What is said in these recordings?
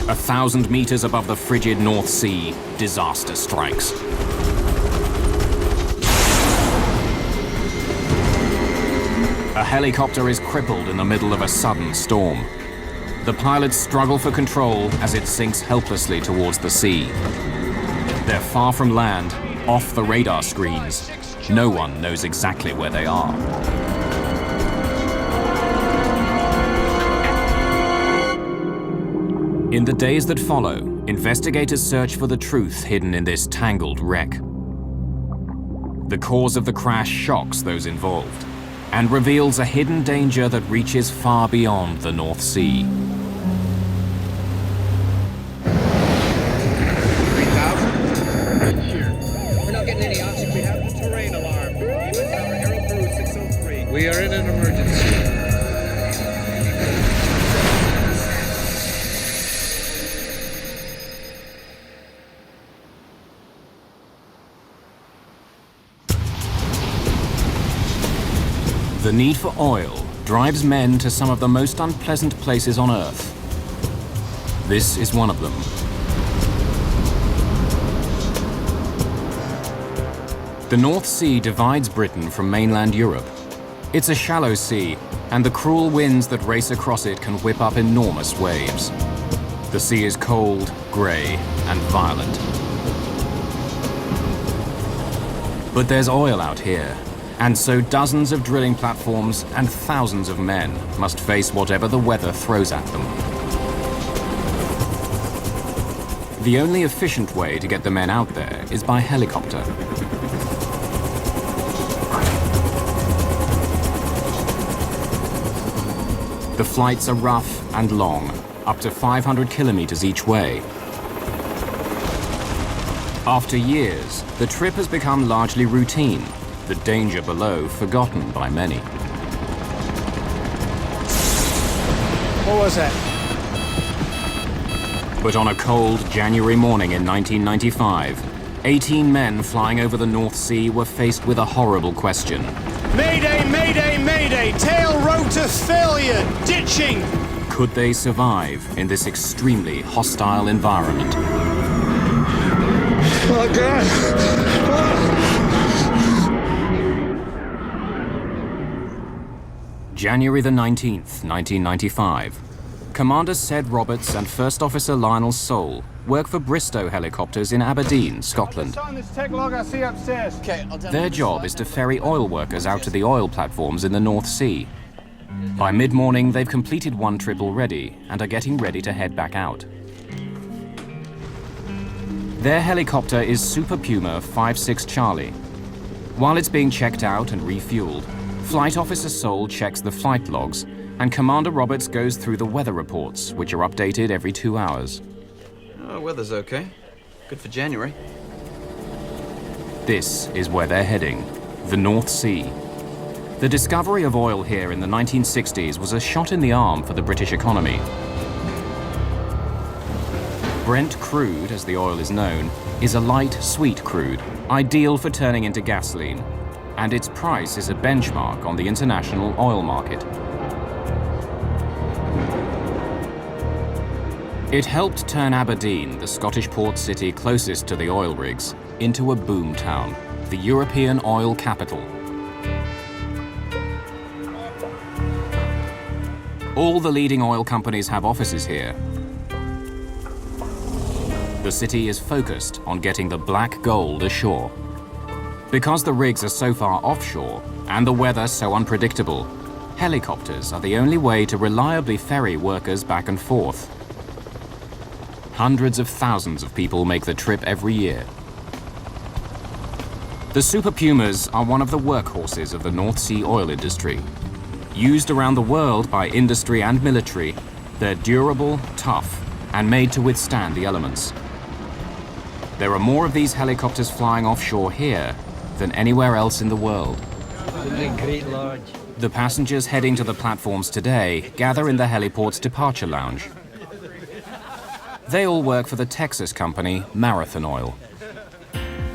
1,000 meters above the frigid North Sea, disaster strikes. A helicopter is crippled in the middle of a sudden storm. The pilots struggle for control as it sinks helplessly towards the sea. They're far from land, off the radar screens. No one knows exactly where they are. In the days that follow, investigators search for the truth hidden in this tangled wreck. The cause of the crash shocks those involved and reveals a hidden danger that reaches far beyond the North Sea. 3,000? Here. We're not getting any oxygen. We have the terrain alarm. US Tower, Aero Peru 603. We are in an emergency. The need for oil drives men to some of the most unpleasant places on Earth. This is one of them. The North Sea divides Britain from mainland Europe. It's a shallow sea, and the cruel winds that race across it can whip up enormous waves. The sea is cold, grey, and violent. But there's oil out here. And so dozens of drilling platforms and thousands of men must face whatever the weather throws at them. The only efficient way to get the men out there is by helicopter. The flights are rough and long, up to 500 kilometers each way. After years, the trip has become largely routine. The danger below forgotten by many. What was that? But on a cold January morning in 1995, 18 men flying over the North Sea were faced with a horrible question. Mayday, mayday, mayday! Tail rotor failure! Ditching! Could they survive in this extremely hostile environment? Oh, God! Oh. January the 19th, 1995. Commander Sed Roberts and First Officer Lionel Sole work for Bristow helicopters in Aberdeen, Scotland. Their job is to ferry oil workers out to the oil platforms in the North Sea. By mid-morning, they've completed one trip already and are getting ready to head back out. Their helicopter is Super Puma 56 Charlie. While it's being checked out and refueled, Flight Officer Sole checks the flight logs, and Commander Roberts goes through the weather reports, which are updated every 2 hours. Oh, weather's okay. Good for January. This is where they're heading, the North Sea. The discovery of oil here in the 1960s was a shot in the arm for the British economy. Brent crude, as the oil is known, is a light, sweet crude, ideal for turning into gasoline. And its price is a benchmark on the international oil market. It helped turn Aberdeen, the Scottish port city closest to the oil rigs, into a boom town, the European oil capital. All the leading oil companies have offices here. The city is focused on getting the black gold ashore. Because the rigs are so far offshore and the weather so unpredictable, helicopters are the only way to reliably ferry workers back and forth. Hundreds of thousands of people make the trip every year. The Super Pumas are one of the workhorses of the North Sea oil industry. Used around the world by industry and military, they're durable, tough, and made to withstand the elements. There are more of these helicopters flying offshore here than anywhere else in the world. The passengers heading to the platforms today gather in the heliport's departure lounge. They all work for the Texas company Marathon Oil.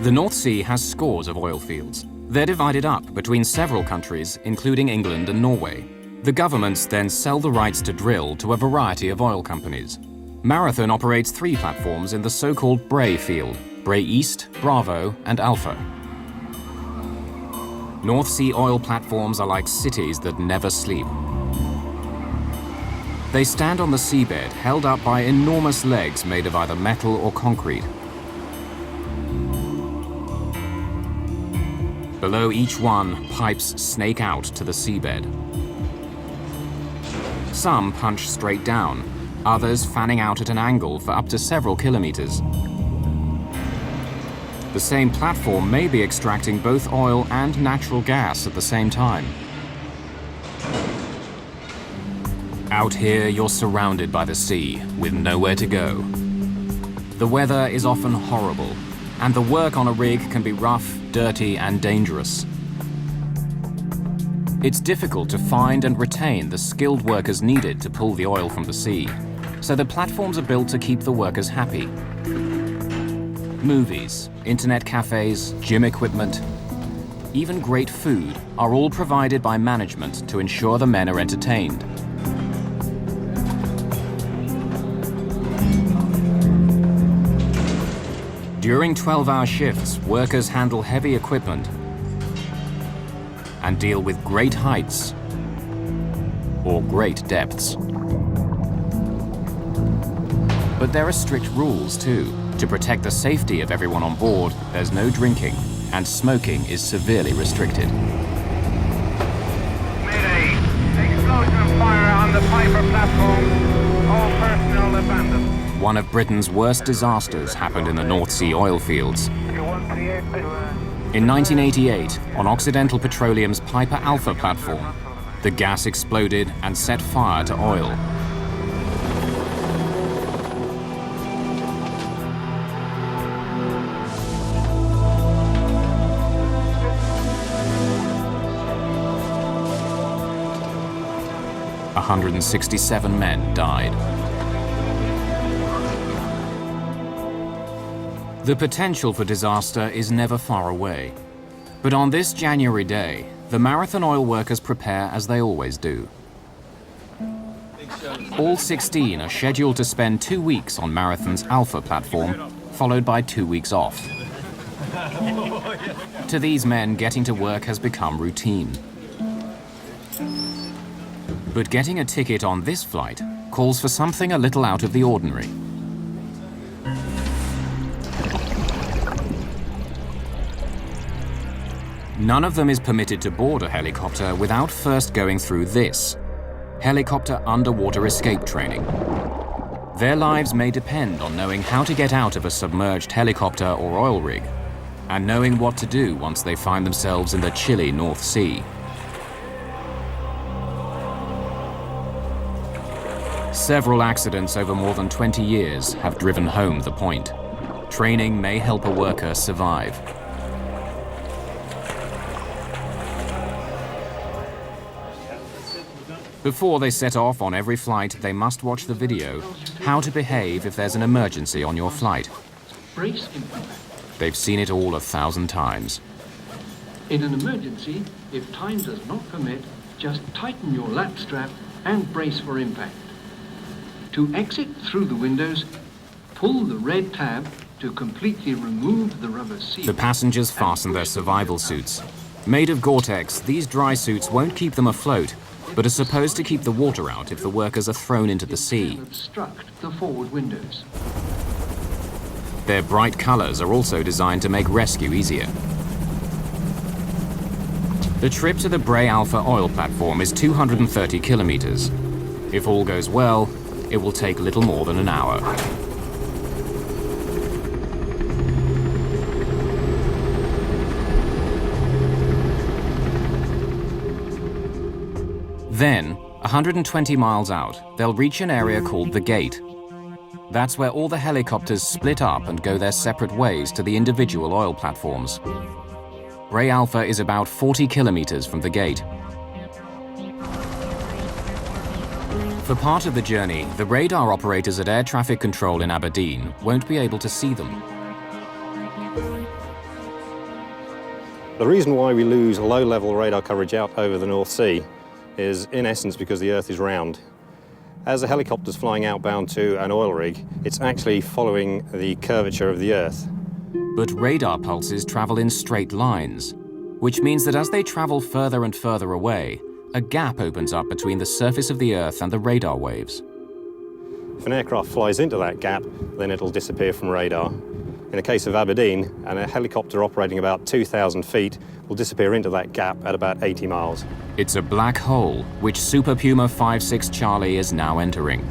The North Sea has scores of oil fields. They're divided up between several countries, including England and Norway. The governments then sell the rights to drill to a variety of oil companies. Marathon operates 3 platforms in the so-called Bray field: Bray East, Bravo, and Alpha. North Sea oil platforms are like cities that never sleep. They stand on the seabed, held up by enormous legs made of either metal or concrete. Below each one, pipes snake out to the seabed. Some punch straight down, others fanning out at an angle for up to several kilometers. The same platform may be extracting both oil and natural gas at the same time. Out here, you're surrounded by the sea, with nowhere to go. The weather is often horrible, and the work on a rig can be rough, dirty, and dangerous. It's difficult to find and retain the skilled workers needed to pull the oil from the sea, so the platforms are built to keep the workers happy. Movies, internet cafes, gym equipment, even great food are all provided by management to ensure the men are entertained. During 12-hour shifts, workers handle heavy equipment and deal with great heights or great depths. But there are strict rules too. To protect the safety of everyone on board, there's no drinking, and smoking is severely restricted. Mayday! Explosion fire on the Piper platform. All personnel abandoned. One of Britain's worst disasters happened in the North Sea oil fields. In 1988, on Occidental Petroleum's Piper Alpha platform, the gas exploded and set fire to oil. A 167 men died. The potential for disaster is never far away. But on this January day, the Marathon oil workers prepare as they always do. All 16 are scheduled to spend 2 weeks on Marathon's Alpha platform, followed by 2 weeks off. To these men, getting to work has become routine. But getting a ticket on this flight calls for something a little out of the ordinary. None of them is permitted to board a helicopter without first going through this: helicopter underwater escape training. Their lives may depend on knowing how to get out of a submerged helicopter or oil rig, and knowing what to do once they find themselves in the chilly North Sea. Several accidents over more than 20 years have driven home the point. Training may help a worker survive. Before they set off on every flight, they must watch the video, how to behave if there's an emergency on your flight. Brace impact. They've seen it all 1,000 times. In an emergency, if time does not permit, just tighten your lap strap and brace for impact. To exit through the windows, pull the red tab to completely remove the rubber seal. The passengers fasten their survival suits. Made of Gore-Tex, these dry suits won't keep them afloat, but are supposed to keep the water out if the workers are thrown into the sea. Obstruct the forward windows. Their bright colors are also designed to make rescue easier. The trip to the Bray Alpha oil platform is 230 kilometers. If all goes well, it will take little more than an hour. Then, 120 miles out, they'll reach an area called the Gate. That's where all the helicopters split up and go their separate ways to the individual oil platforms. Bray Alpha is about 40 kilometers from the Gate. For part of the journey, the radar operators at air traffic control in Aberdeen won't be able to see them. The reason why we lose low-level radar coverage out over the North Sea is, in essence, because the Earth is round. As a helicopter's flying outbound to an oil rig, it's actually following the curvature of the Earth. But radar pulses travel in straight lines, which means that as they travel further and further away, a gap opens up between the surface of the Earth and the radar waves. If an aircraft flies into that gap, then it'll disappear from radar. In the case of Aberdeen, a helicopter operating about 2,000 feet will disappear into that gap at about 80 miles. It's a black hole, which Super Puma 56 Charlie is now entering.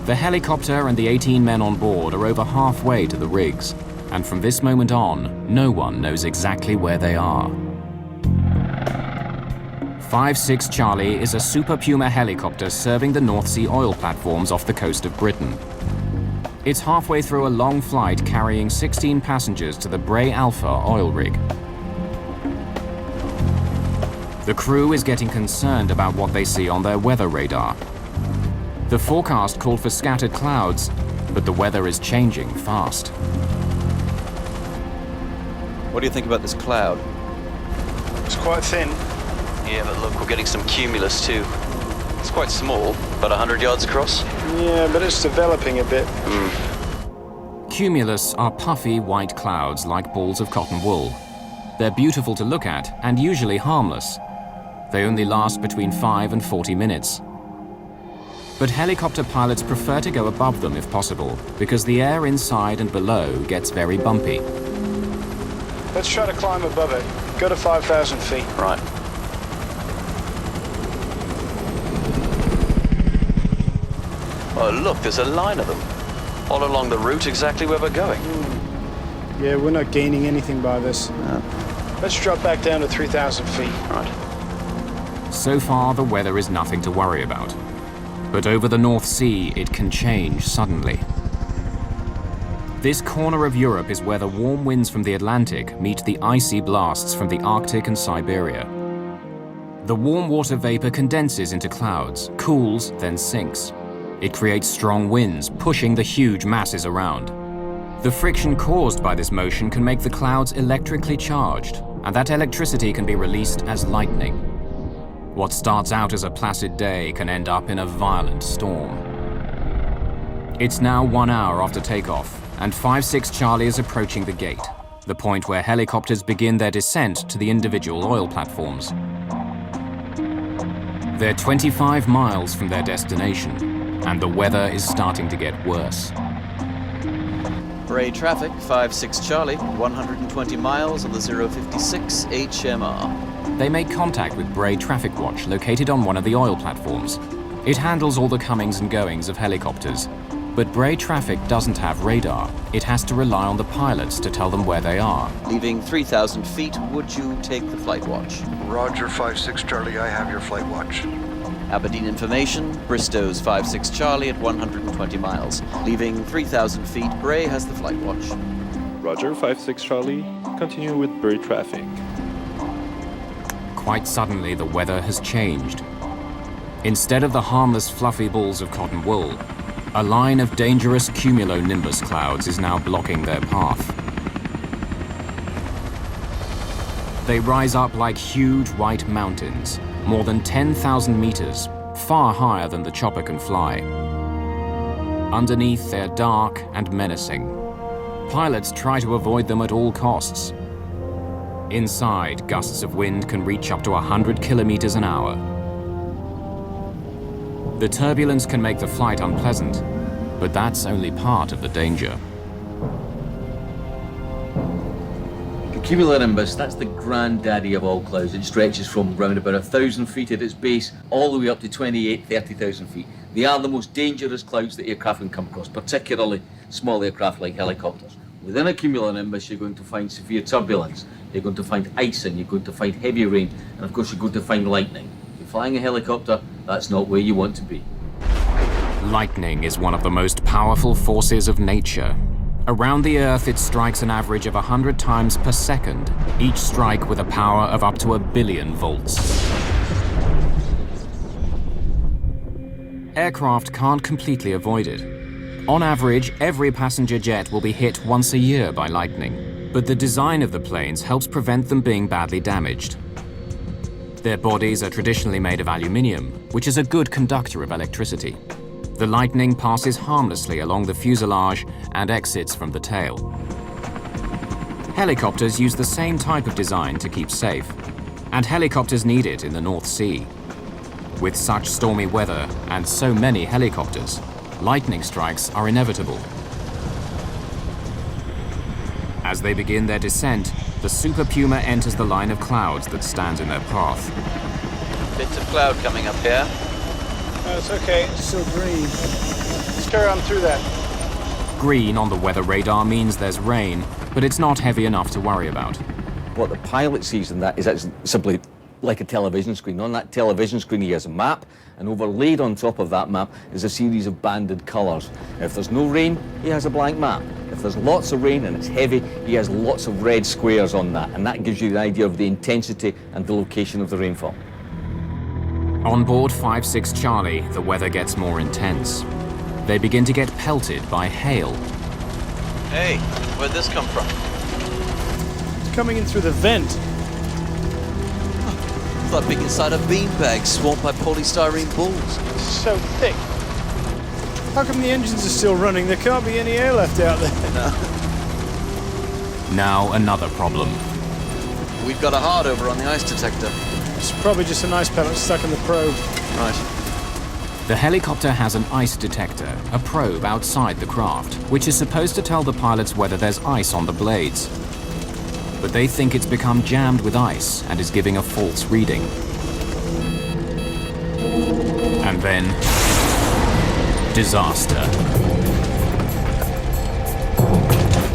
The helicopter and the 18 men on board are over halfway to the rigs, and from this moment on, no one knows exactly where they are. 56 Charlie is a Super Puma helicopter serving the North Sea oil platforms off the coast of Britain. It's halfway through a long flight carrying 16 passengers to the Bray Alpha oil rig. The crew is getting concerned about what they see on their weather radar. The forecast called for scattered clouds, but the weather is changing fast. What do you think about this cloud? It's quite thin. Yeah, but look, we're getting some cumulus too. It's quite small, about 100 yards across. Yeah, but it's developing a bit. Cumulus are puffy white clouds like balls of cotton wool. They're beautiful to look at and usually harmless. They only last between 5 and 40 minutes. But helicopter pilots prefer to go above them if possible, because the air inside and below gets very bumpy. Let's try to climb above it. Go to 5,000 feet. Right. Oh, look, there's a line of them. All along the route exactly where we're going. Yeah, we're not gaining anything by this. No. Let's drop back down to 3,000 feet. Right. So far, the weather is nothing to worry about. But over the North Sea, it can change suddenly. This corner of Europe is where the warm winds from the Atlantic meet the icy blasts from the Arctic and Siberia. The warm water vapor condenses into clouds, cools, then sinks. It creates strong winds, pushing the huge masses around. The friction caused by this motion can make the clouds electrically charged, and that electricity can be released as lightning. What starts out as a placid day can end up in a violent storm. It's now 1 hour after takeoff, and 56 Charlie is approaching the gate, the point where helicopters begin their descent to the individual oil platforms. They're 25 miles from their destination, and the weather is starting to get worse. Bray traffic, 56 Charlie, 120 miles on the 056 HMR. They make contact with Bray Traffic Watch, located on one of the oil platforms. It handles all the comings and goings of helicopters. But Bray Traffic doesn't have radar. It has to rely on the pilots to tell them where they are. Leaving 3,000 feet, would you take the flight watch? Roger, 56 Charlie, I have your flight watch. Aberdeen information, Bristow's 56 Charlie at 120 miles. Leaving 3,000 feet, Bray has the flight watch. Roger, 56 Charlie, continue with Bray traffic. Quite suddenly, the weather has changed. Instead of the harmless fluffy balls of cotton wool, a line of dangerous cumulonimbus clouds is now blocking their path. They rise up like huge white mountains, more than 10,000 meters, far higher than the chopper can fly. Underneath, they're dark and menacing. Pilots try to avoid them at all costs. Inside, gusts of wind can reach up to 100 kilometers an hour. The turbulence can make the flight unpleasant, but that's only part of the danger. The cumulonimbus, that's the granddaddy of all clouds. It stretches from around about 1,000 feet at its base all the way up to 28, 30,000 feet. They are the most dangerous clouds that aircraft can come across, particularly small aircraft like helicopters. Within a cumulonimbus, you're going to find severe turbulence, you're going to find icing, you're going to find heavy rain, and of course you're going to find lightning. If you're flying a helicopter, that's not where you want to be. Lightning is one of the most powerful forces of nature. Around the Earth, it strikes an average of 100 times per second, each strike with a power of up to 1 billion volts. Aircraft can't completely avoid it. On average, every passenger jet will be hit once a year by lightning, but the design of the planes helps prevent them being badly damaged. Their bodies are traditionally made of aluminium, which is a good conductor of electricity. The lightning passes harmlessly along the fuselage and exits from the tail. Helicopters use the same type of design to keep safe, and helicopters need it in the North Sea. With such stormy weather and so many helicopters, lightning strikes are inevitable. As they begin their descent, the Super Puma enters the line of clouds that stands in their path. Bits of cloud coming up here. It's okay, it's still green. Let's carry on through that. Green on the weather radar means there's rain, but it's not heavy enough to worry about. What the pilot sees in that is actually simply like a television screen. On that television screen he has a map, and overlaid on top of that map is a series of banded colours. If there's no rain, he has a blank map. If there's lots of rain and it's heavy, he has lots of red squares on that, and that gives you the idea of the intensity and the location of the rainfall. On board 5-6 Charlie, the weather gets more intense. They begin to get pelted by hail. Hey, where'd this come from? It's coming in through the vent. It's like being inside a beanbag swamped by polystyrene balls. It's so thick. How come the engines are still running? There can't be any air left out there. No. Now another problem. We've got a hard over on the ice detector. It's probably just an ice pellet stuck in the probe. Right. The helicopter has an ice detector, a probe outside the craft, which is supposed to tell the pilots whether there's ice on the blades. But they think it's become jammed with ice and is giving a false reading. And then, disaster.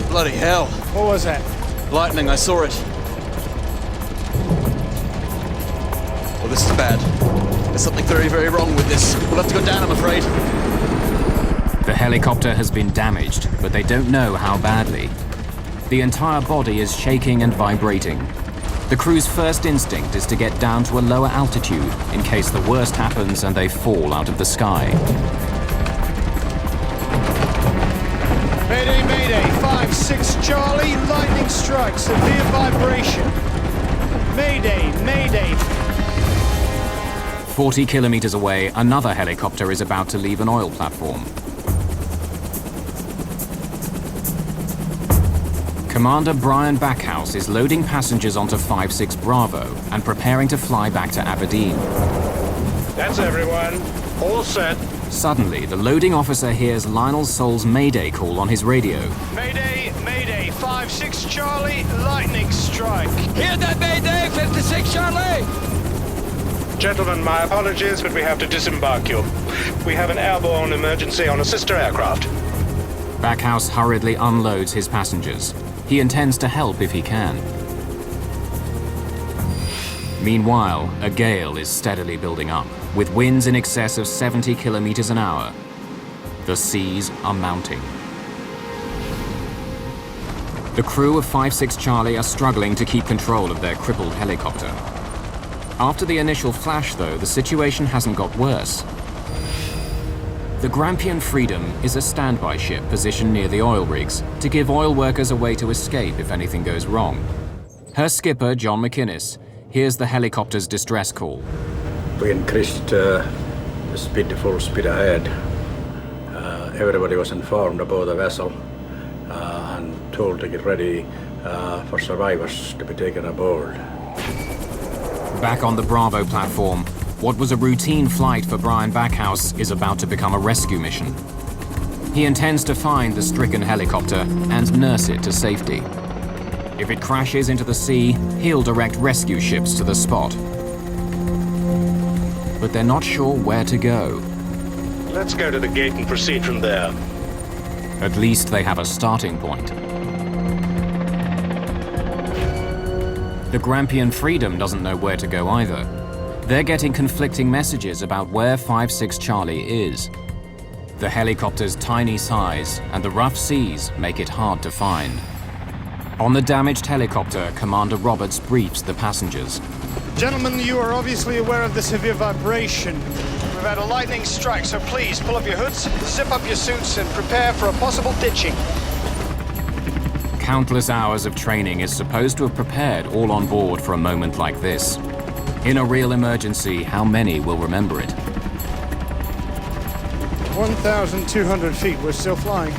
Bloody hell. What was that? Lightning, I saw it. Well, this is bad. There's something very, very wrong with this. We'll have to go down, I'm afraid. The helicopter has been damaged, but they don't know how badly. The entire body is shaking and vibrating. The crew's first instinct is to get down to a lower altitude in case the worst happens and they fall out of the sky. Mayday, Mayday, 5-6 Charlie, lightning strike, severe vibration. Mayday, Mayday. 40 kilometers away, another helicopter is about to leave an oil platform. Commander Brian Backhouse is loading passengers onto 5-6 Bravo and preparing to fly back to Aberdeen. That's everyone. All set. Suddenly, the loading officer hears Lionel Sol's Mayday call on his radio. Mayday, Mayday, 5-6 Charlie, lightning strike. Hear that, Mayday, 56 Charlie! Gentlemen, my apologies, but we have to disembark you. We have an airborne emergency on a sister aircraft. Backhouse hurriedly unloads his passengers. He intends to help if he can. Meanwhile, a gale is steadily building up, with winds in excess of 70 kilometers an hour. The seas are mounting. The crew of 5-6 Charlie are struggling to keep control of their crippled helicopter. After the initial flash, though, the situation hasn't got worse. The Grampian Freedom is a standby ship positioned near the oil rigs to give oil workers a way to escape if anything goes wrong. Her skipper, John McInnes, hears the helicopter's distress call. We increased the speed to full speed ahead. Everybody was informed about the vessel and told to get ready for survivors to be taken aboard. Back on the Bravo platform, what was a routine flight for Brian Backhouse is about to become a rescue mission. He intends to find the stricken helicopter and nurse it to safety. If it crashes into the sea, he'll direct rescue ships to the spot. But they're not sure where to go. Let's go to the gate and proceed from there. At least they have a starting point. The Grampian Freedom doesn't know where to go either. They're getting conflicting messages about where 5-6 Charlie is. The helicopter's tiny size and the rough seas make it hard to find. On the damaged helicopter, Commander Roberts briefs the passengers. Gentlemen, you are obviously aware of the severe vibration. We've had a lightning strike, so please pull up your hoods, zip up your suits, and prepare for a possible ditching. Countless hours of training is supposed to have prepared all on board for a moment like this. In a real emergency, how many will remember it? 1,200 feet. We're still flying.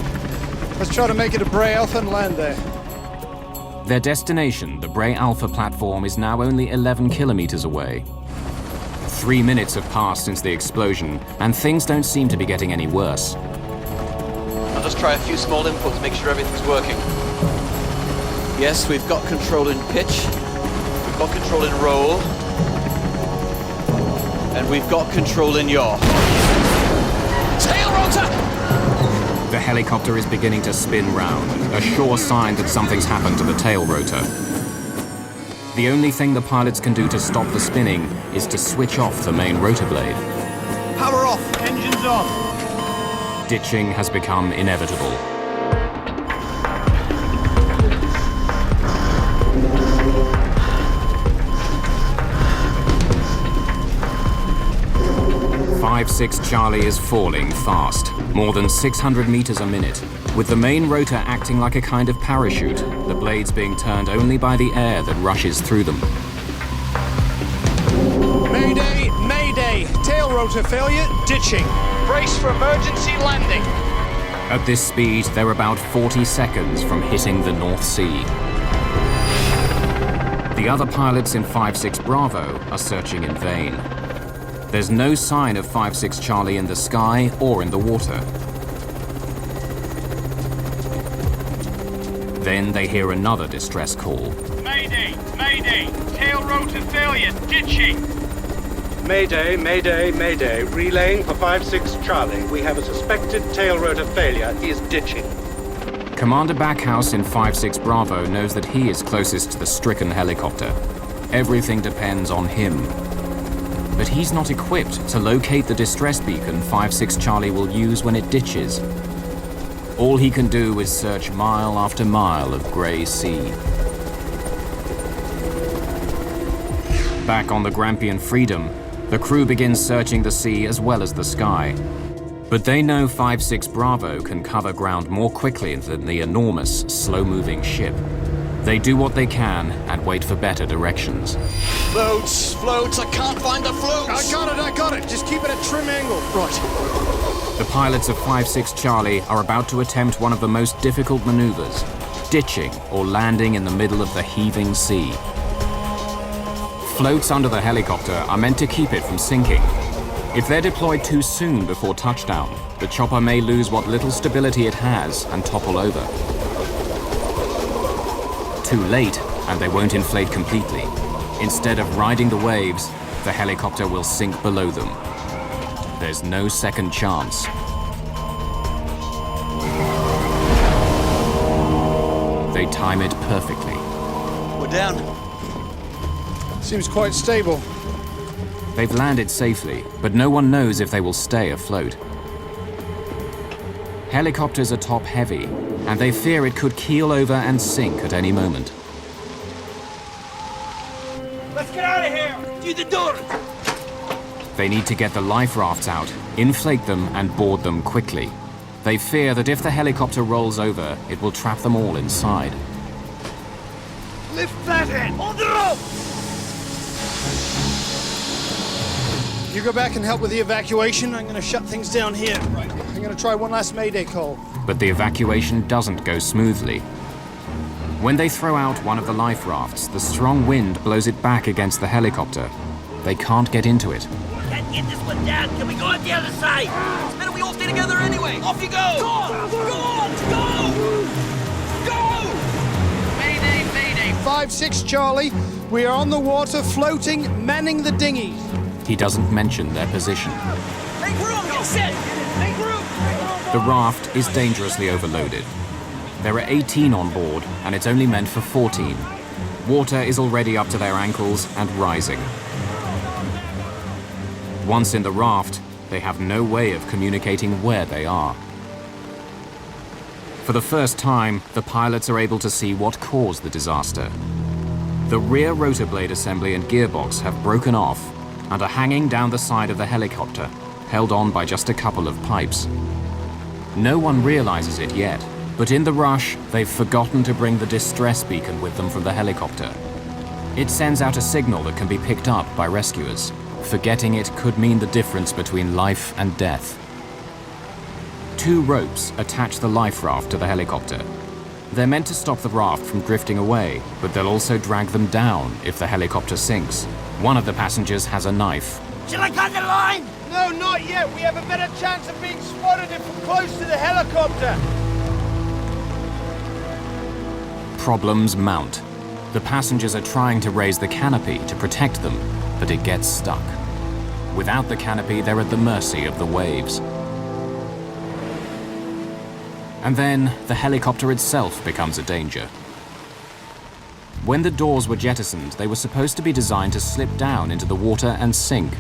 Let's try to make it to Bray Alpha and land there. Their destination, the Bray Alpha platform, is now only 11 kilometers away. 3 minutes have passed since the explosion, and things don't seem to be getting any worse. I'll just try a few small inputs, make sure everything's working. Yes, we've got control in pitch, we've got control in roll, and we've got control in yaw. Tail rotor! The helicopter is beginning to spin round, a sure sign that something's happened to the tail rotor. The only thing the pilots can do to stop the spinning is to switch off the main rotor blade. Power off, engines off. Ditching has become inevitable. .56 Charlie is falling fast, more than 600 meters a minute, with the main rotor acting like a kind of parachute, the blades being turned only by the air that rushes through them. Mayday, mayday. Tail rotor failure, ditching. Brace for emergency landing. At this speed, they're about 40 seconds from hitting the North Sea. The other pilots in 56 Bravo are searching in vain. There's no sign of 56 Charlie in the sky or in the water. Then they hear another distress call. Mayday! Mayday! Tail rotor failure! Ditching! Mayday, mayday, mayday. Relaying for 56 Charlie. We have a suspected tail rotor failure. He is ditching. Commander Backhouse in 56 Bravo knows that he is closest to the stricken helicopter. Everything depends on him. But he's not equipped to locate the distress beacon 56 Charlie will use when it ditches. All he can do is search mile after mile of grey sea. Back on the Grampian Freedom, the crew begins searching the sea as well as the sky. But they know 56 Bravo can cover ground more quickly than the enormous, slow-moving ship. They do what they can and wait for better directions. Floats, floats, I can't find the floats! I got it. Just keep it at trim angle. Right. The pilots of 56 Charlie are about to attempt one of the most difficult maneuvers, ditching or landing in the middle of the heaving sea. Floats under the helicopter are meant to keep it from sinking. If they're deployed too soon before touchdown, the chopper may lose what little stability it has and topple over. Too late, and they won't inflate completely. Instead of riding the waves, the helicopter will sink below them. There's no second chance. They time it perfectly. We're down. Seems quite stable. They've landed safely, but no one knows if they will stay afloat. Helicopters are top-heavy, and they fear it could keel over and sink at any moment. Let's get out of here! Through the door! They need to get the life rafts out, inflate them, and board them quickly. They fear that if the helicopter rolls over, it will trap them all inside. Lift that end! On the rope! You go back and help with the evacuation. I'm going to shut things down here. Right. I'm going to try one last mayday call. But the evacuation doesn't go smoothly. When they throw out one of the life rafts, the strong wind blows it back against the helicopter. They can't get into it. Can't get this one down. Can we go on the other side? It's better we all stay together anyway. Off you go! Go on! Go on! Go! Go! Mayday, mayday! 56 Charlie, we are on the water, floating, manning the dinghies. He doesn't mention their position. Make room! Get set! Make room! The raft is dangerously overloaded. There are 18 on board, and it's only meant for 14. Water is already up to their ankles and rising. Once in the raft, they have no way of communicating where they are. For the first time, the pilots are able to see what caused the disaster. The rear rotor blade assembly and gearbox have broken off and are hanging down the side of the helicopter, held on by just a couple of pipes. No one realizes it yet, but in the rush, they've forgotten to bring the distress beacon with them from the helicopter. It sends out a signal that can be picked up by rescuers. Forgetting it could mean the difference between life and death. 2 ropes attach the life raft to the helicopter. They're meant to stop the raft from drifting away, but they'll also drag them down if the helicopter sinks. One of the passengers has a knife. Shall I cut the line? No, not yet. We have a better chance of being spotted if we're close to the helicopter. Problems mount. The passengers are trying to raise the canopy to protect them, but it gets stuck. Without the canopy, they're at the mercy of the waves. And then the helicopter itself becomes a danger. When the doors were jettisoned, they were supposed to be designed to slip down into the water and sink.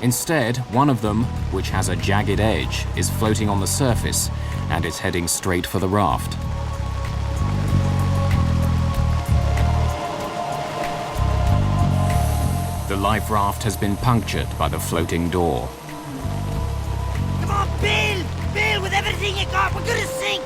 Instead, one of them, which has a jagged edge, is floating on the surface and is heading straight for the raft. The life raft has been punctured by the floating door. Come on, Bill! Bill, with everything you got, we're gonna sink!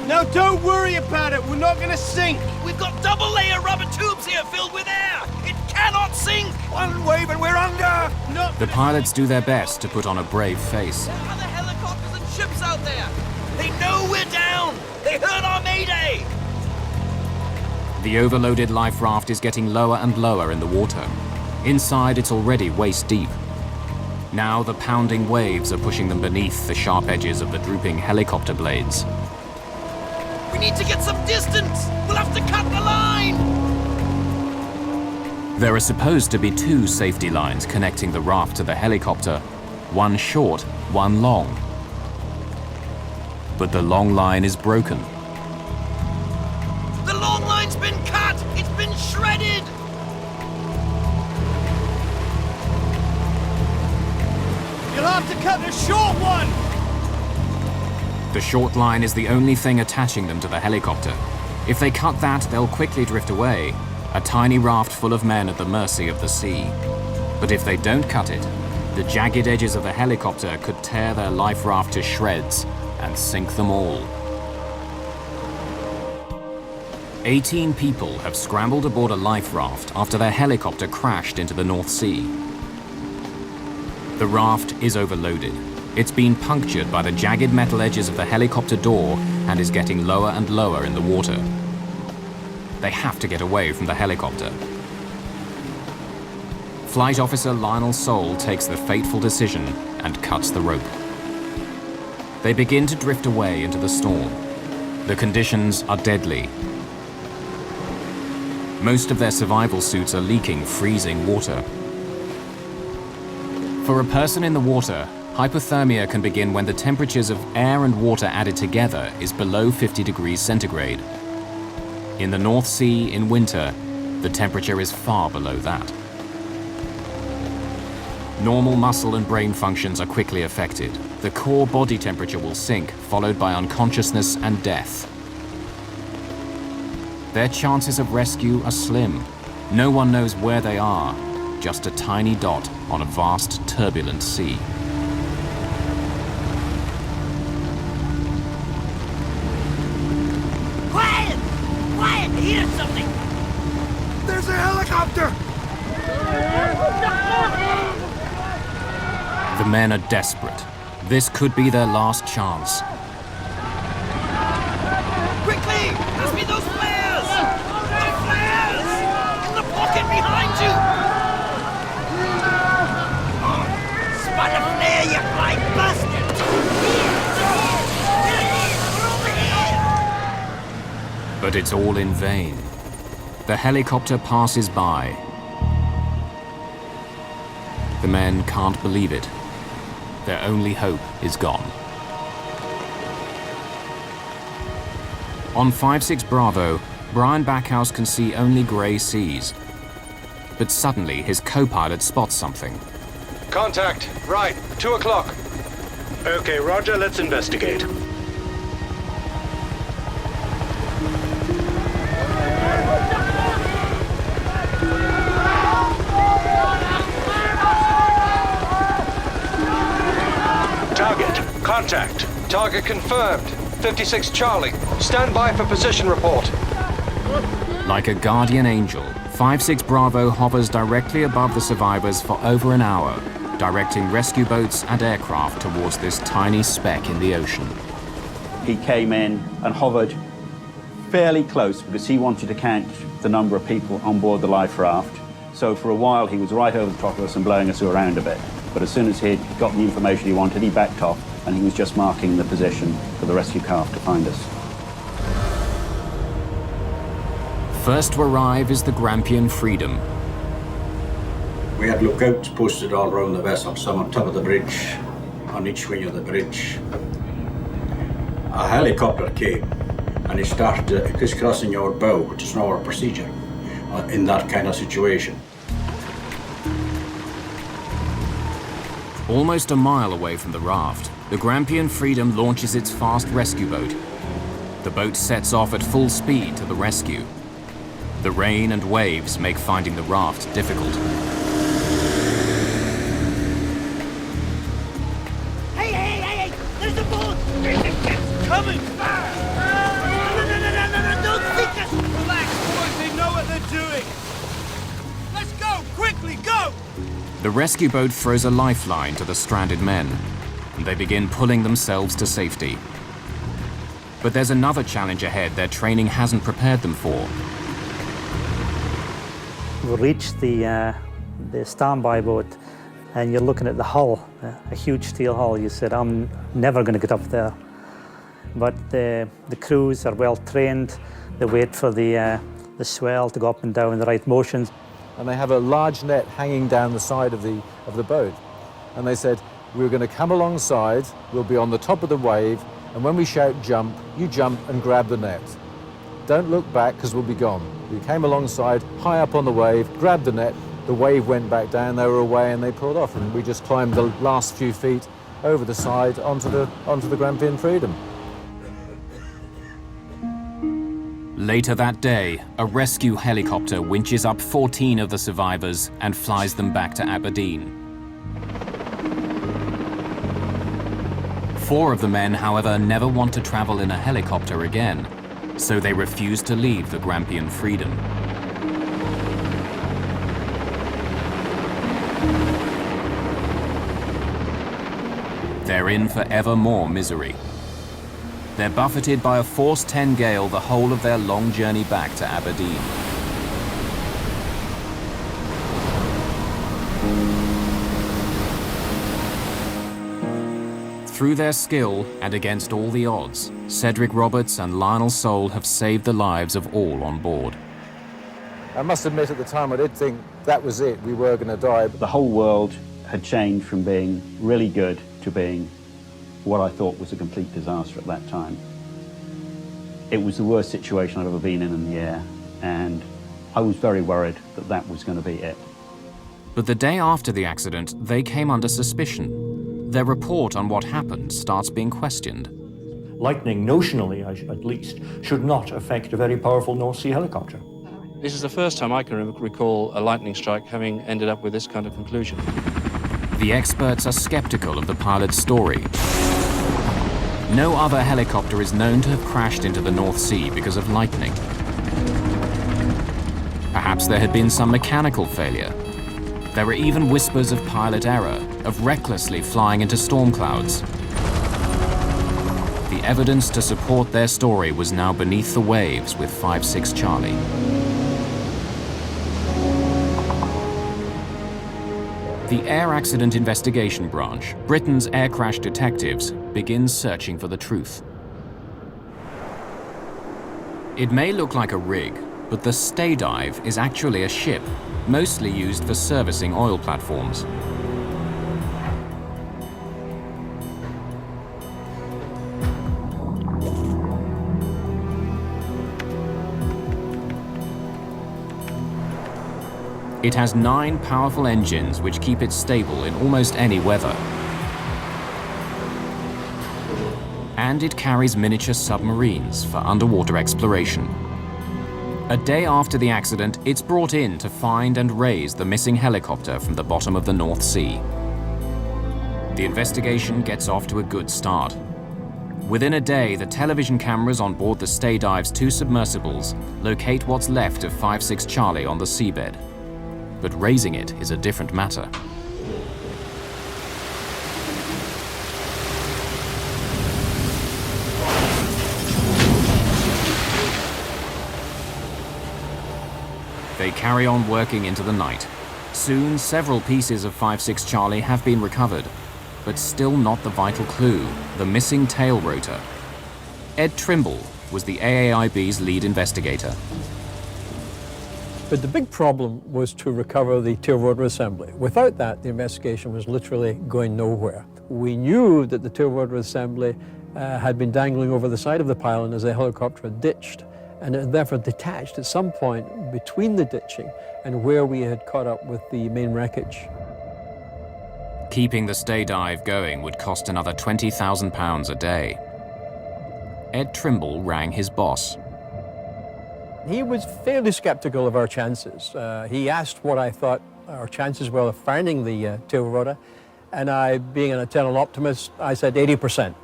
No, don't worry about it. We're not gonna sink. We've got double-layer rubber tubes here filled with air! It cannot sink! One wave and we're under. Not The pilots do their best to put on a brave face. There are other helicopters and ships out there! They know we're down! They heard our Mayday! The overloaded life raft is getting lower and lower in the water. Inside, it's already waist deep. Now the pounding waves are pushing them beneath the sharp edges of the drooping helicopter blades. We need to get some distance! We'll have to cut the line! There are supposed to be 2 safety lines connecting the raft to the helicopter, one short, one long. But the long line is broken. The long line's been cut! It's been shredded! You'll have to cut the short one. The short line is the only thing attaching them to the helicopter. If they cut that, they'll quickly drift away, a tiny raft full of men at the mercy of the sea. But if they don't cut it, the jagged edges of the helicopter could tear their life raft to shreds and sink them all. 18 people have scrambled aboard a life raft after their helicopter crashed into the North Sea. The raft is overloaded. It's been punctured by the jagged metal edges of the helicopter door and is getting lower and lower in the water. They have to get away from the helicopter. Flight Officer Lionel Soule takes the fateful decision and cuts the rope. They begin to drift away into the storm. The conditions are deadly. Most of their survival suits are leaking freezing water. For a person in the water, hypothermia can begin when the temperatures of air and water added together is below 50 degrees centigrade. In the North Sea in winter, the temperature is far below that. Normal muscle and brain functions are quickly affected. The core body temperature will sink, followed by unconsciousness and death. Their chances of rescue are slim. No one knows where they are, just a tiny dot on a vast, turbulent sea. Quiet! Quiet! I hear something! There's a helicopter. The men are desperate. This could be their last chance. Quickly! Pass me those flares! The flares! In the pocket behind you! Spot a flare, you flying bastard! Here it is! We're over here! But it's all in vain. The helicopter passes by. The men can't believe it. Their only hope is gone. On 5-6 Bravo, Brian Backhouse can see only grey seas. But suddenly his co-pilot spots something. Contact. Right. 2 o'clock. Okay, Roger. Let's investigate. Target. Contact. Target confirmed. 56 Charlie. Stand by for position report. Like a guardian angel, 5-6 Bravo hovers directly above the survivors for over an hour, directing rescue boats and aircraft towards this tiny speck in the ocean. He came in and hovered fairly close because he wanted to count the number of people on board the life raft. So for a while he was right over the top of us and blowing us around a bit. But as soon as he had got the information he wanted, he backed off and he was just marking the position for the rescue craft to find us. First to arrive is the Grampian Freedom. We had lookouts posted all around the vessel, some on top of the bridge, on each wing of the bridge. A helicopter came and it started crisscrossing our bow, which is not our procedure in that kind of situation. Almost a mile away from the raft, the Grampian Freedom launches its fast rescue boat. The boat sets off at full speed to the rescue. The rain and waves make finding the raft difficult. Hey! There's a boat! It's coming! No, don't think us! Relax, boys, they know what they're doing! Let's go! Quickly, go! The rescue boat throws a lifeline to the stranded men, and they begin pulling themselves to safety. But there's another challenge ahead their training hasn't prepared them for. We reached the standby boat, and you're looking at the hull, a huge steel hull. You said, I'm never going to get up there. But the crews are well trained. They wait for the swell to go up and down in the right motions. And they have a large net hanging down the side of the boat. And they said, we're going to come alongside, we'll be on the top of the wave, and when we shout jump, you jump and grab the net. Don't look back because we'll be gone. We came alongside, high up on the wave, grabbed the net, the wave went back down, they were away and they pulled off, and we just climbed the last few feet over the side onto the Grampian Freedom. Later that day, a rescue helicopter winches up 14 of the survivors and flies them back to Aberdeen. 4 of the men, however, never want to travel in a helicopter again, so they refuse to leave the Grampian Freedom. They're in for ever more misery. They're buffeted by a force 10 gale the whole of their long journey back to Aberdeen. Through their skill and against all the odds, Cedric Roberts and Lionel Sole have saved the lives of all on board. I must admit at the time I did think that was it, we were going to die. The whole world had changed from being really good to being what I thought was a complete disaster at that time. It was the worst situation I'd ever been in the air, and I was very worried that that was going to be it. But the day after the accident, they came under suspicion. Their report on what happened starts being questioned. Lightning, notionally at least, should not affect a very powerful North Sea helicopter. This is the first time I can recall a lightning strike having ended up with this kind of conclusion. The experts are skeptical of the pilot's story. No other helicopter is known to have crashed into the North Sea because of lightning. Perhaps there had been some mechanical failure. There were even whispers of pilot error, of recklessly flying into storm clouds. The evidence to support their story was now beneath the waves with 5-6 Charlie. The Air Accident Investigation Branch, Britain's air crash detectives, begins searching for the truth. It may look like a rig, but the Stay Dive is actually a ship, mostly used for servicing oil platforms. It has 9 powerful engines which keep it stable in almost any weather. And it carries miniature submarines for underwater exploration. A day after the accident, it's brought in to find and raise the missing helicopter from the bottom of the North Sea. The investigation gets off to a good start. Within a day, the television cameras on board the Stay Dive's 2 submersibles locate what's left of 5-6 Charlie on the seabed. But raising it is a different matter. They carry on working into the night. Soon, several pieces of 5-6 Charlie have been recovered, but still not the vital clue, the missing tail rotor. Ed Trimble was the AAIB's lead investigator. But the big problem was to recover the tail rotor assembly. Without that, the investigation was literally going nowhere. We knew that the tail rotor assembly had been dangling over the side of the pylon as the helicopter had ditched, and it had therefore detached at some point between the ditching and where we had caught up with the main wreckage. Keeping the stay dive going would cost another £20,000 a day. Ed Trimble rang his boss. He was fairly skeptical of our chances. He asked what I thought our chances were of finding the tail rotor, and I, being an eternal optimist, I said 80%.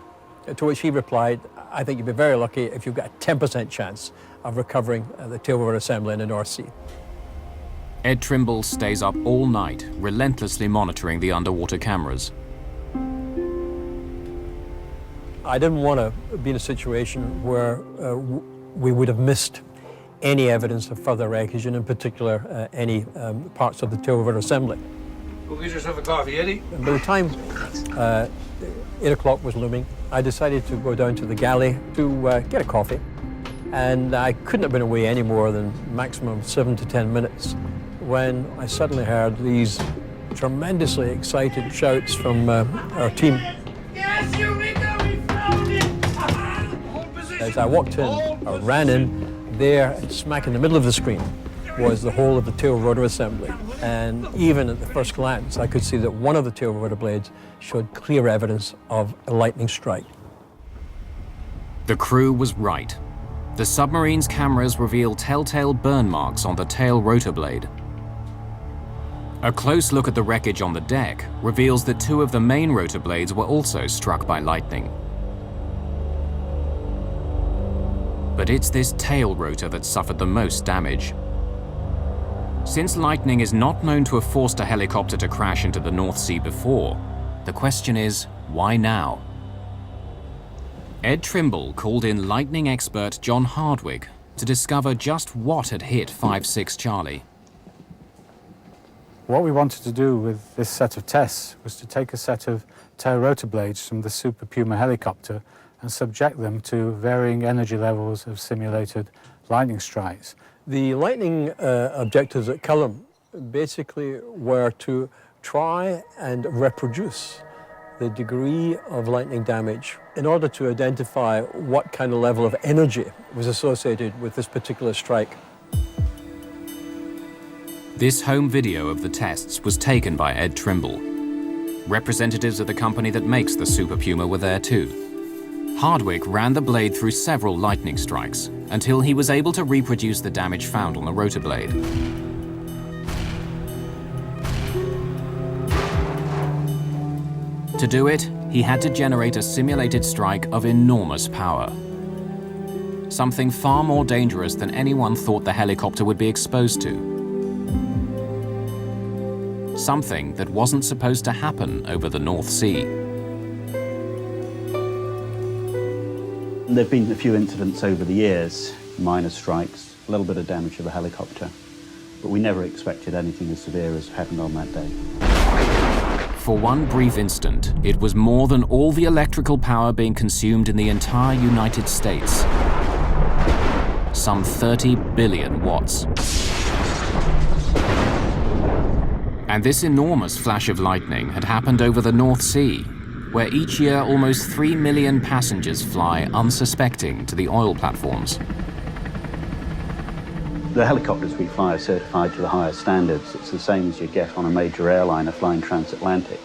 To which he replied, I think you'd be very lucky if you've got a 10% chance of recovering the tail rotor assembly in the North Sea. Ed Trimble stays up all night, relentlessly monitoring the underwater cameras. I didn't want to be in a situation where we would have missed any evidence of further wreckage, and in particular, any parts of the tail rotor assembly. Go get yourself a coffee, Eddie. And by the time 8 o'clock was looming, I decided to go down to the galley to get a coffee. And I couldn't have been away any more than maximum 7 to 10 minutes when I suddenly heard these tremendously excited shouts from our team. Yes, Eureka, we found it! As I walked in, or ran in, there, smack in the middle of the screen, was the whole of the tail rotor assembly. And even at the first glance, I could see that one of the tail rotor blades showed clear evidence of a lightning strike. The crew was right. The submarine's cameras reveal telltale burn marks on the tail rotor blade. A close look at the wreckage on the deck reveals that 2 of the main rotor blades were also struck by lightning. But it's this tail rotor that suffered the most damage. Since lightning is not known to have forced a helicopter to crash into the North Sea before, the question is, why now? Ed Trimble called in lightning expert John Hardwick to discover just what had hit 5-6 Charlie. What we wanted to do with this set of tests was to take a set of tail rotor blades from the Super Puma helicopter and subject them to varying energy levels of simulated lightning strikes. The lightning objectives at Culham basically were to try and reproduce the degree of lightning damage in order to identify what kind of level of energy was associated with this particular strike. This home video of the tests was taken by Ed Trimble. Representatives of the company that makes the Super Puma were there too. Hardwick ran the blade through several lightning strikes until he was able to reproduce the damage found on the rotor blade. To do it, he had to generate a simulated strike of enormous power. Something far more dangerous than anyone thought the helicopter would be exposed to. Something that wasn't supposed to happen over the North Sea. There have been a few incidents over the years, minor strikes, a little bit of damage to the helicopter, but we never expected anything as severe as happened on that day. For one brief instant, it was more than all the electrical power being consumed in the entire United States. Some 30 billion watts. And this enormous flash of lightning had happened over the North Sea, where each year almost 3 million passengers fly unsuspecting to the oil platforms. The helicopters we fly are certified to the highest standards. It's the same as you'd get on a major airliner flying transatlantic.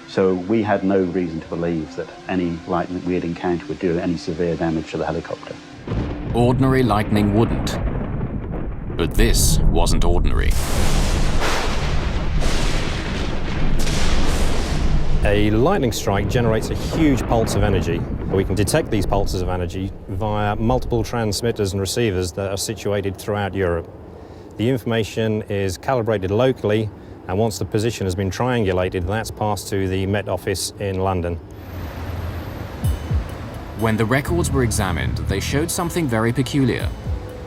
So we had no reason to believe that any lightning we had encountered would do any severe damage to the helicopter. Ordinary lightning wouldn't. But this wasn't ordinary. A lightning strike generates a huge pulse of energy. We can detect these pulses of energy via multiple transmitters and receivers that are situated throughout Europe. The information is calibrated locally, and once the position has been triangulated, that's passed to the Met Office in London. When the records were examined, they showed something very peculiar.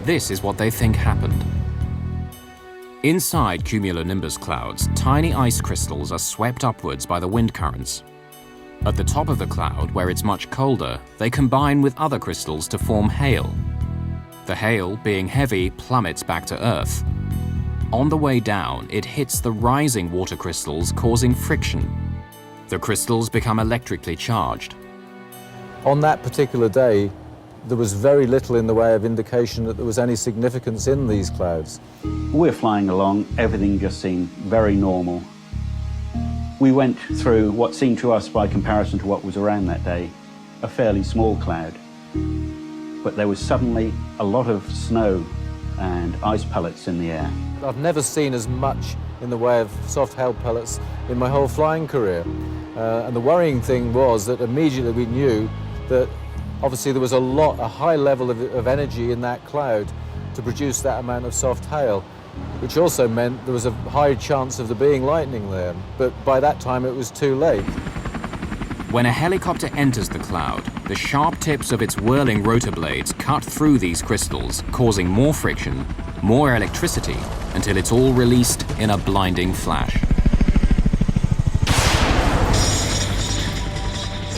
This is what they think happened. Inside cumulonimbus clouds, tiny ice crystals are swept upwards by the wind currents. At the top of the cloud, where it's much colder, they combine with other crystals to form hail. The hail, being heavy, plummets back to Earth. On the way down, it hits the rising water crystals, causing friction. The crystals become electrically charged. On that particular day, there was very little in the way of indication that there was any significance in these clouds. We're flying along, everything just seemed very normal. We went through what seemed to us, by comparison to what was around that day, a fairly small cloud. But there was suddenly a lot of snow and ice pellets in the air. I've never seen as much in the way of soft hail pellets in my whole flying career. And the worrying thing was that immediately we knew that obviously there was a high level of energy in that cloud to produce that amount of soft hail, which also meant there was a high chance of there being lightning there. But by that time it was too late. When a helicopter enters the cloud, the sharp tips of its whirling rotor blades cut through these crystals, causing more friction, more electricity, until it's all released in a blinding flash.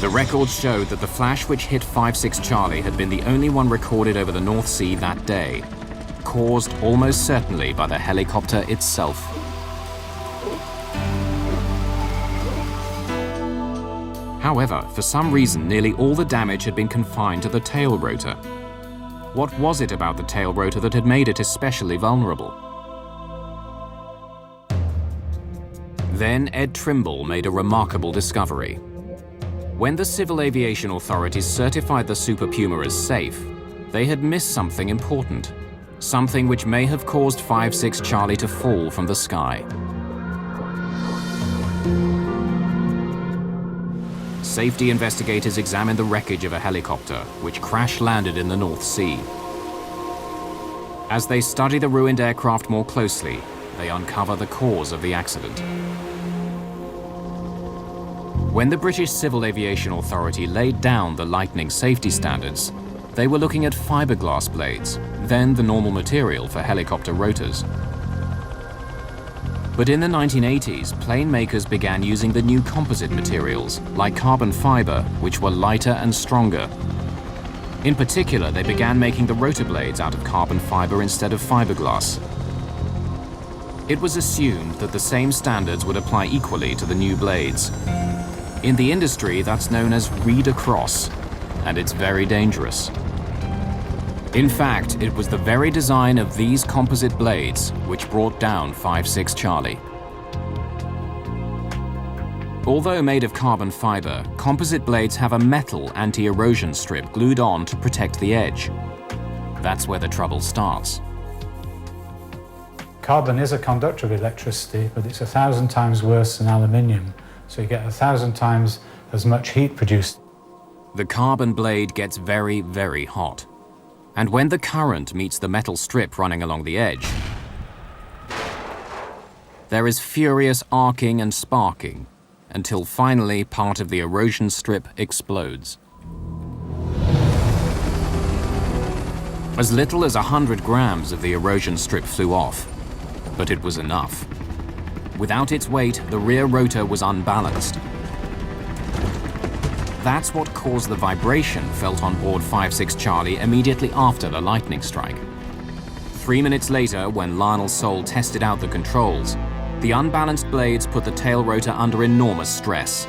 The records showed that the flash which hit 5-6 Charlie had been the only one recorded over the North Sea that day, caused almost certainly by the helicopter itself. However, for some reason, nearly all the damage had been confined to the tail rotor. What was it about the tail rotor that had made it especially vulnerable? Then Ed Trimble made a remarkable discovery. When the Civil Aviation authorities certified the Super Puma as safe, they had missed something important, something which may have caused 5-6 Charlie to fall from the sky. Safety investigators examined the wreckage of a helicopter which crash-landed in the North Sea. As they study the ruined aircraft more closely, they uncover the cause of the accident. When the British Civil Aviation Authority laid down the lightning safety standards, they were looking at fiberglass blades, then the normal material for helicopter rotors. But in the 1980s, plane makers began using the new composite materials, like carbon fiber, which were lighter and stronger. In particular, they began making the rotor blades out of carbon fiber instead of fiberglass. It was assumed that the same standards would apply equally to the new blades. In the industry, that's known as read-across, and it's very dangerous. In fact, it was the very design of these composite blades which brought down 5-6 Charlie. Although made of carbon fiber, composite blades have a metal anti-erosion strip glued on to protect the edge. That's where the trouble starts. Carbon is a conductor of electricity, but it's 1,000 times worse than aluminium, so you get 1,000 times as much heat produced. The carbon blade gets very, very hot. And when the current meets the metal strip running along the edge, there is furious arcing and sparking, until finally part of the erosion strip explodes. As little as 100 grams of the erosion strip flew off, but it was enough. Without its weight, the rear rotor was unbalanced. That's what caused the vibration felt on board 5-6 Charlie immediately after the lightning strike. 3 minutes later, when Lionel Soule tested out the controls, the unbalanced blades put the tail rotor under enormous stress.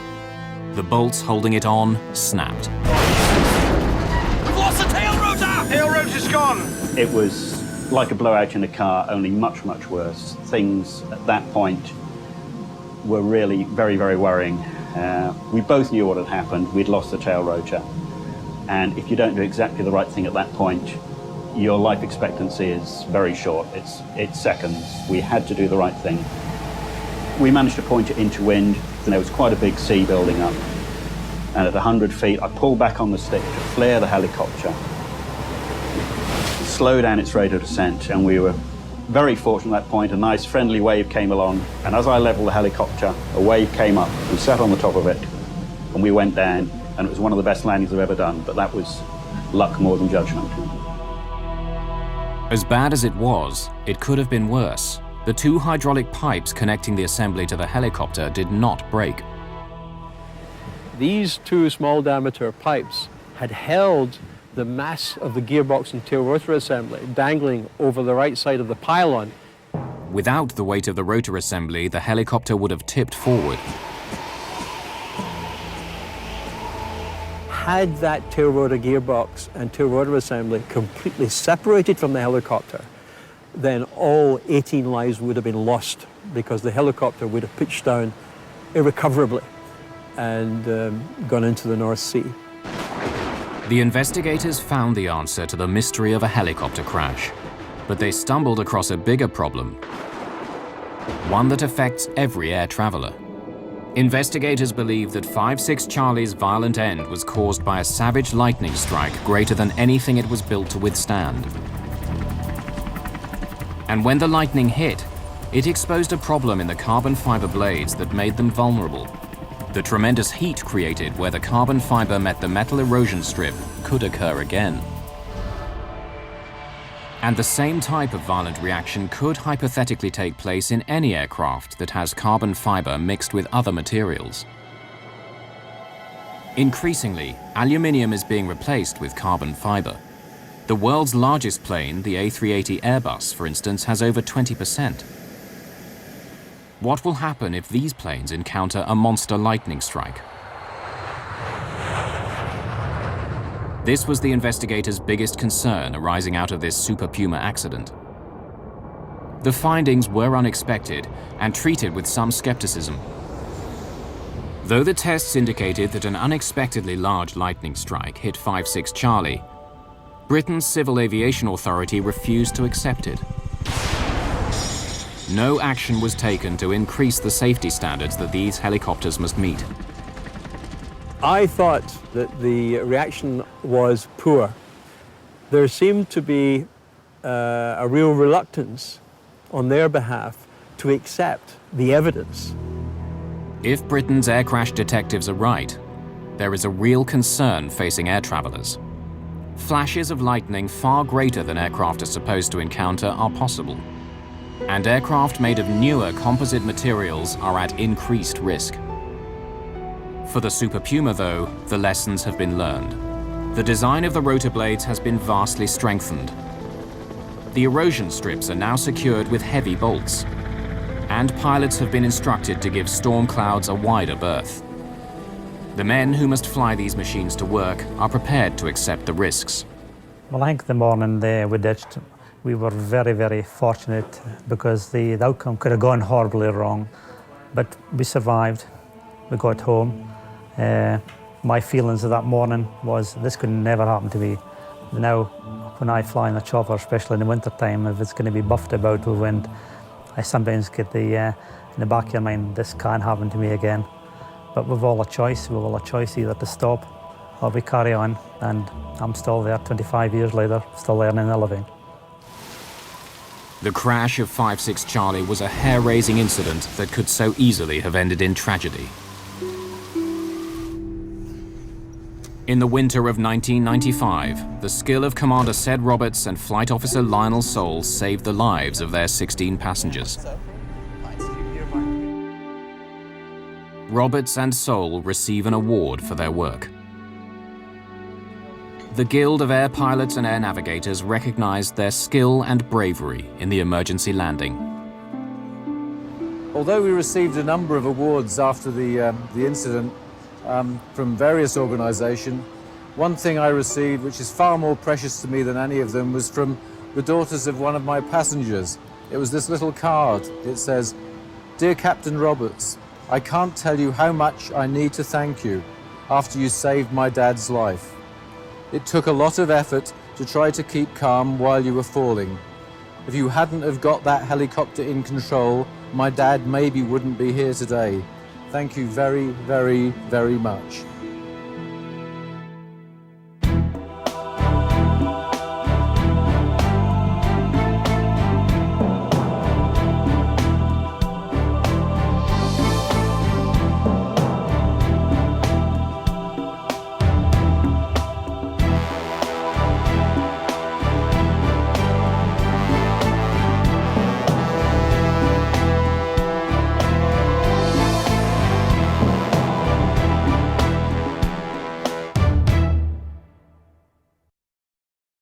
The bolts holding it on snapped. We've lost the tail rotor! Tail rotor's gone! It was like a blowout in a car, only much, much worse. Things at that point were really very, very worrying. We both knew what had happened. We'd lost the tail rotor. And if you don't do exactly the right thing at that point, your life expectancy is very short. It's seconds. We had to do the right thing. We managed to point it into wind, and there was quite a big sea building up. And at 100 feet, I pulled back on the stick to flare the helicopter, slow down its rate of descent, and we were very fortunate at that point. A nice friendly wave came along, and as I leveled the helicopter, a wave came up. We sat on the top of it, and we went down, and it was one of the best landings I've ever done, but that was luck more than judgment. As bad as it was, it could have been worse, The two hydraulic pipes connecting the assembly to the helicopter did not break. These two small diameter pipes had held the mass of the gearbox and tail rotor assembly dangling over the right side of the pylon. Without the weight of the rotor assembly, the helicopter would have tipped forward. Had that tail rotor gearbox and tail rotor assembly completely separated from the helicopter, then all 18 lives would have been lost because the helicopter would have pitched down irrecoverably and gone into the North Sea. The investigators found the answer to the mystery of a helicopter crash, but they stumbled across a bigger problem, one that affects every air traveler. Investigators believe that 5-6 Charlie's violent end was caused by a savage lightning strike greater than anything it was built to withstand. And when the lightning hit, it exposed a problem in the carbon fiber blades that made them vulnerable. The tremendous heat created where the carbon fiber met the metal erosion strip could occur again. And the same type of violent reaction could hypothetically take place in any aircraft that has carbon fiber mixed with other materials. Increasingly, aluminium is being replaced with carbon fiber. The world's largest plane, the A380 Airbus, for instance, has over 20%. What will happen if these planes encounter a monster lightning strike? This was the investigators' biggest concern arising out of this Super Puma accident. The findings were unexpected and treated with some skepticism. Though the tests indicated that an unexpectedly large lightning strike hit 5-6 Charlie, Britain's Civil Aviation Authority refused to accept it. No action was taken to increase the safety standards that these helicopters must meet. I thought that the reaction was poor. There seemed to be a real reluctance on their behalf to accept the evidence. If Britain's air crash detectives are right, there is a real concern facing air travelers. Flashes of lightning far greater than aircraft are supposed to encounter are possible. And aircraft made of newer composite materials are at increased risk. For the Super Puma, though, the lessons have been learned. The design of the rotor blades has been vastly strengthened. The erosion strips are now secured with heavy bolts, and pilots have been instructed to give storm clouds a wider berth. The men who must fly these machines to work are prepared to accept the risks. Well, I think the morning we ditched, we were very, very fortunate because the outcome could have gone horribly wrong. But we survived, we got home. My feelings of that morning was this could never happen to me. Now, when I fly in a chopper, especially in the winter time, if it's going to be buffed about with wind, I sometimes get in the back of your mind, this can't happen to me again. But we've all a choice either to stop or we carry on, and I'm still there 25 years later, still learning a living. The crash of 5-6 Charlie was a hair-raising incident that could so easily have ended in tragedy. In the winter of 1995, the skill of Commander Ced Roberts and Flight Officer Lionel Soule saved the lives of their 16 passengers. Roberts and Soule receive an award for their work. The Guild of Air Pilots and Air Navigators recognized their skill and bravery in the emergency landing. Although we received a number of awards after the incident from various organisations, one thing I received, which is far more precious to me than any of them, was from the daughters of one of my passengers. It was this little card. It says, "Dear Captain Roberts, I can't tell you how much I need to thank you after you saved my dad's life. It took a lot of effort to try to keep calm while you were falling. If you hadn't have got that helicopter in control, my dad maybe wouldn't be here today. Thank you very, very, very much."